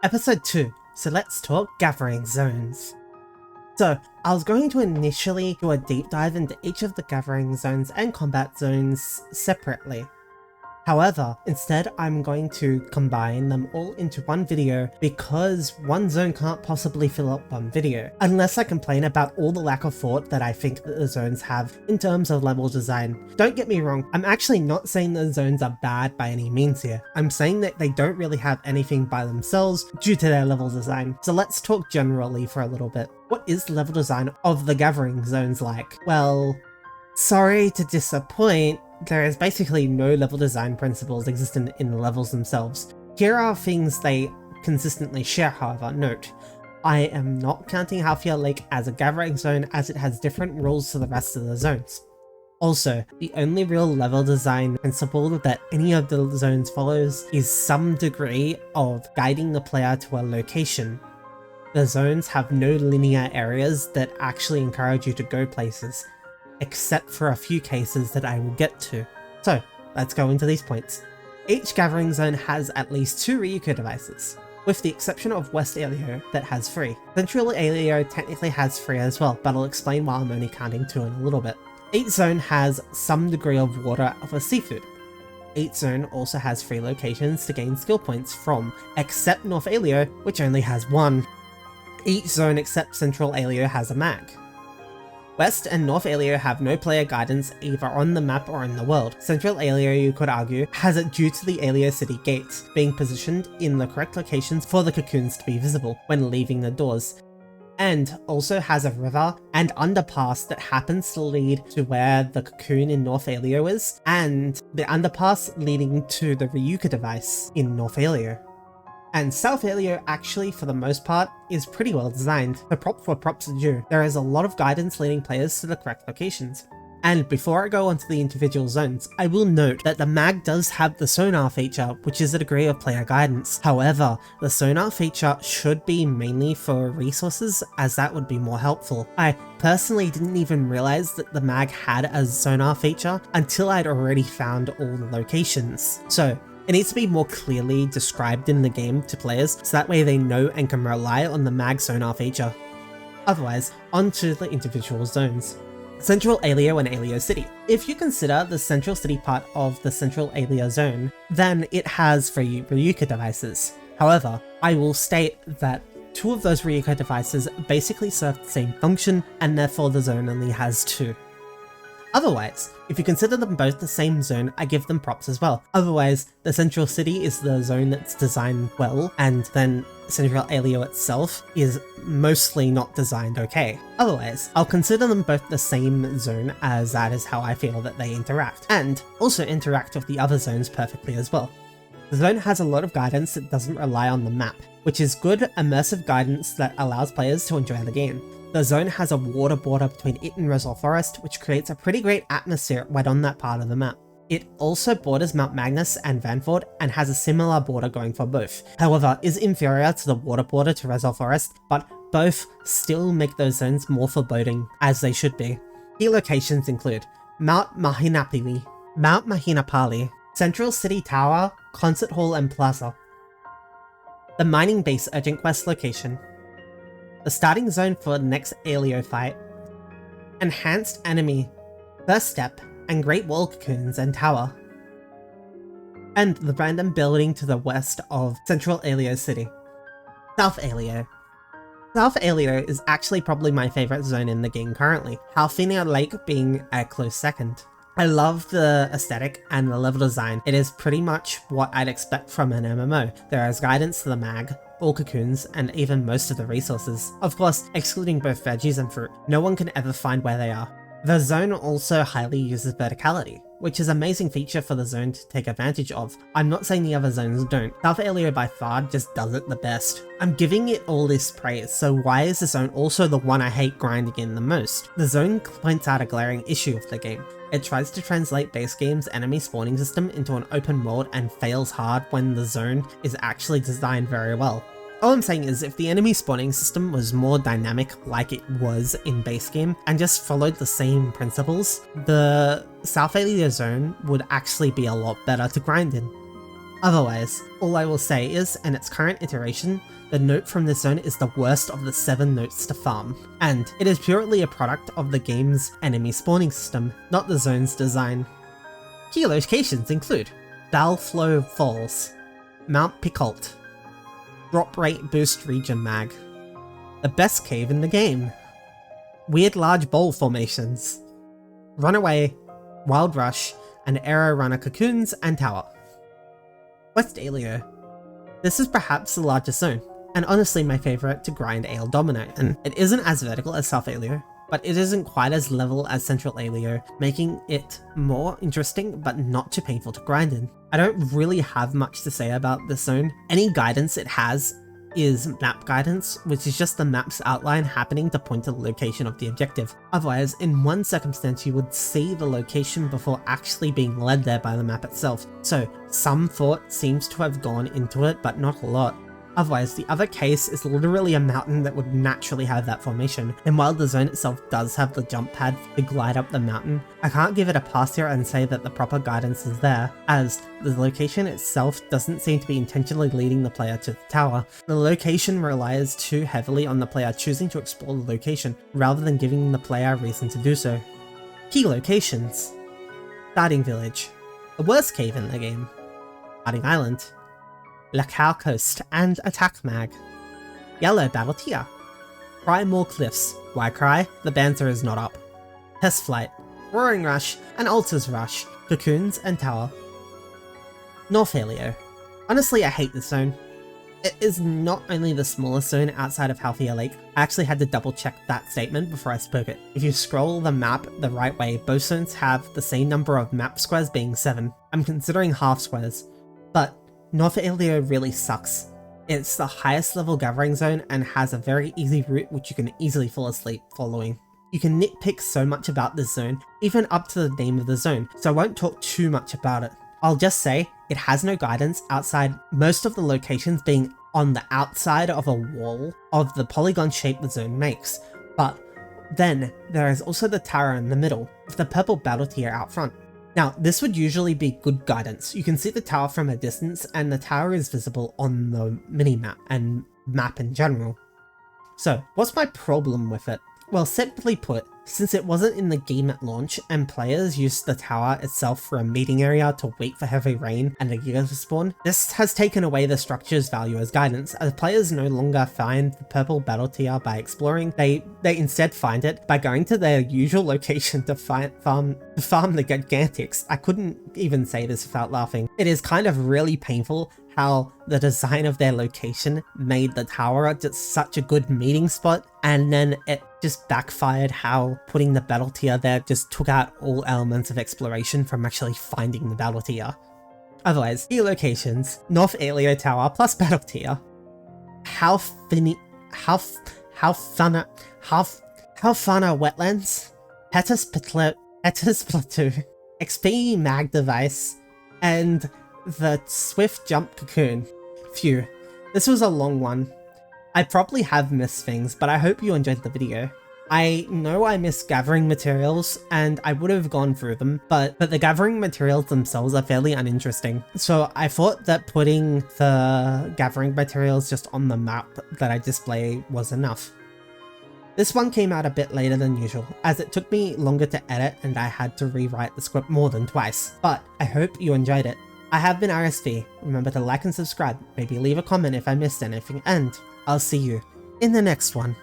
Episode 2, so let's talk Gathering Zones. So, I was going to initially do a deep dive into each of the Gathering Zones and Combat Zones separately. However, instead I'm going to combine them all into one video because one zone can't possibly fill up one video, unless I complain about all the lack of thought that I think that the zones have in terms of level design. Don't get me wrong, I'm actually not saying the zones are bad by any means here. I'm saying that they don't really have anything by themselves due to their level design. So let's talk generally for a little bit. What is the level design of the Gathering Zones like? Well, sorry to disappoint, there is basically no level design principles existent in the levels themselves. Here are things they consistently share, however. Note, I am not counting Halfya Lake as a Gathering Zone as it has different rules to the rest of the zones. Also, the only real level design principle that any of the zones follows is some degree of guiding the player to a location. The zones have no linear areas that actually encourage you to go places, except for a few cases that I will get to. So, let's go into these points. Each Gathering Zone has at least 2 Ryuko devices, with the exception of West Aleo that has 3. Central Aleo technically has 3 as well, but I'll explain why I'm only counting 2 in a little bit. Each zone has some degree of water or seafood. Each zone also has 3 locations to gain skill points from, except North Aleo, which only has 1. Each zone except Central Aleo has a mag. West and North Aleo have no player guidance either on the map or in the world. Central Aleo, you could argue, has it due to the Aleo City gates being positioned in the correct locations for the cocoons to be visible when leaving the doors, and also has a river and underpass that happens to lead to where the cocoon in North Aleo is, and the underpass leading to the Ryuko device in North Aleo. And South Aleo actually, for the most part, is pretty well designed. The props where props are due. There is a lot of guidance leading players to the correct locations. And before I go onto the individual zones, I will note that the mag does have the sonar feature, which is a degree of player guidance. However, the sonar feature should be mainly for resources, as that would be more helpful. I personally didn't even realize that the mag had a sonar feature until I'd already found all the locations. So, it needs to be more clearly described in the game to players, so that way they know and can rely on the mag sonar feature. Otherwise, onto the individual zones. Central Aleo and Aleo City. If you consider the Central City part of the Central Aleo zone, then it has 3 Ryuko devices. However, I will state that 2 of those Ryuko devices basically serve the same function, and therefore the zone only has 2. Otherwise, if you consider them both the same zone, I give them props as well. Otherwise, the Central City is the zone that's designed well, and then Central Aleo itself is mostly not designed okay. Otherwise, I'll consider them both the same zone, as that is how I feel that they interact, and also interact with the other zones perfectly as well. The zone has a lot of guidance that doesn't rely on the map, which is good immersive guidance that allows players to enjoy the game. The zone has a water border between it and Rosal Forest, which creates a pretty great atmosphere right on that part of the map. It also borders Mount Magnus and Vanford and has a similar border going for both. However, is inferior to the water border to Rosal Forest, but both still make those zones more foreboding, as they should be. Key locations include Mount Mahinapali, Central City Tower, Concert Hall and Plaza, the Mining Base Urgent Quest location, the starting zone for the next Aleo fight, Enhanced Enemy, First Step, and Great Wall Cocoons and Tower, and the random building to the west of Central Aleo City. South Aleo. South Aleo is actually probably my favourite zone in the game currently, Halfya Lake being a close second. I love the aesthetic and the level design. It is pretty much what I'd expect from an MMO. There is guidance to the mag, all cocoons, and even most of the resources. Of course, excluding both veggies and fruit. No one can ever find where they are. The zone also highly uses verticality, which is an amazing feature for the zone to take advantage of. I'm not saying the other zones don't. South Aleo by far just does it the best. I'm giving it all this praise, so why is the zone also the one I hate grinding in the most? The zone points out a glaring issue of the game. It tries to translate base game's enemy spawning system into an open world and fails hard when the zone is actually designed very well. All I'm saying is if the enemy spawning system was more dynamic like it was in base game and just followed the same principles, the South Aleo zone would actually be a lot better to grind in. Otherwise, all I will say is, in its current iteration, the note from this zone is the worst of the 7 notes to farm, and it is purely a product of the game's enemy spawning system, not the zone's design. Key locations include Balflow Falls, Mount Picoult, Drop Rate Boost Region Mag, the best cave in the game, weird large bowl formations, Runaway, Wild Rush, and Arrow Runner Cocoons and Tower. West Aleo. This is perhaps the largest zone, and honestly my favourite to grind Ale Domino in. It isn't as vertical as South Aleo, but it isn't quite as level as Central Aleo, making it more interesting but not too painful to grind in. I don't really have much to say about this zone. Any guidance it has is map guidance, which is just the map's outline happening to point to the location of the objective. Otherwise, in one circumstance you would see the location before actually being led there by the map itself, so some thought seems to have gone into it, but not a lot. Otherwise, the other case is literally a mountain that would naturally have that formation, and while the zone itself does have the jump pad to glide up the mountain, I can't give it a pass here and say that the proper guidance is there, as the location itself doesn't seem to be intentionally leading the player to the tower. The location relies too heavily on the player choosing to explore the location, rather than giving the player a reason to do so. Key locations: Starting Village, the worst cave in the game, Starting Island, Lacau Coast and Attack Mag, Yellow Battle Tier, Cry More Cliffs, why cry? The banter is not up, Test Flight, Roaring Rush and Altars Rush, Cocoons and Tower. North Aleo. Honestly, I hate this zone. It is not only the smallest zone outside of Halthia Lake, I actually had to double check that statement before I spoke it. If you scroll the map the right way, both zones have the same number of map squares being 7. I'm considering half squares, but North Aleo really sucks. It's the highest level gathering zone and has a very easy route which you can easily fall asleep following. You can nitpick so much about this zone, even up to the name of the zone, so I won't talk too much about it. I'll just say, it has no guidance outside most of the locations being on the outside of a wall of the polygon shape the zone makes, but then there is also the tower in the middle, with the purple battle tier out front. Now, this would usually be good guidance. You can see the tower from a distance, and the tower is visible on the minimap and map in general. So, what's my problem with it? Well, simply put, since it wasn't in the game at launch, and players used the tower itself for a meeting area to wait for heavy rain and a Giga to spawn, this has taken away the structure's value as guidance, as players no longer find the purple battle tier by exploring, they instead find it by going to their usual location to farm the Gigantics. I couldn't even say this without laughing. It is kind of really painful how the design of their location made the tower just such a good meeting spot, and then it just backfired how putting the battle tier there just took out all elements of exploration from actually finding the battle tier. Otherwise, key locations: North Aleo Tower plus battle tier. How fun are wetlands? Petus Plateau, XP Mag device, and the Swift Jump Cocoon. Phew, this was a long one. I probably have missed things, but I hope you enjoyed the video. I know I missed gathering materials, and I would have gone through them, but the gathering materials themselves are fairly uninteresting. So I thought that putting the gathering materials just on the map that I display was enough. This one came out a bit later than usual, as it took me longer to edit and I had to rewrite the script more than twice, but I hope you enjoyed it. I have been RSV, remember to like and subscribe, maybe leave a comment if I missed anything, and I'll see you in the next one.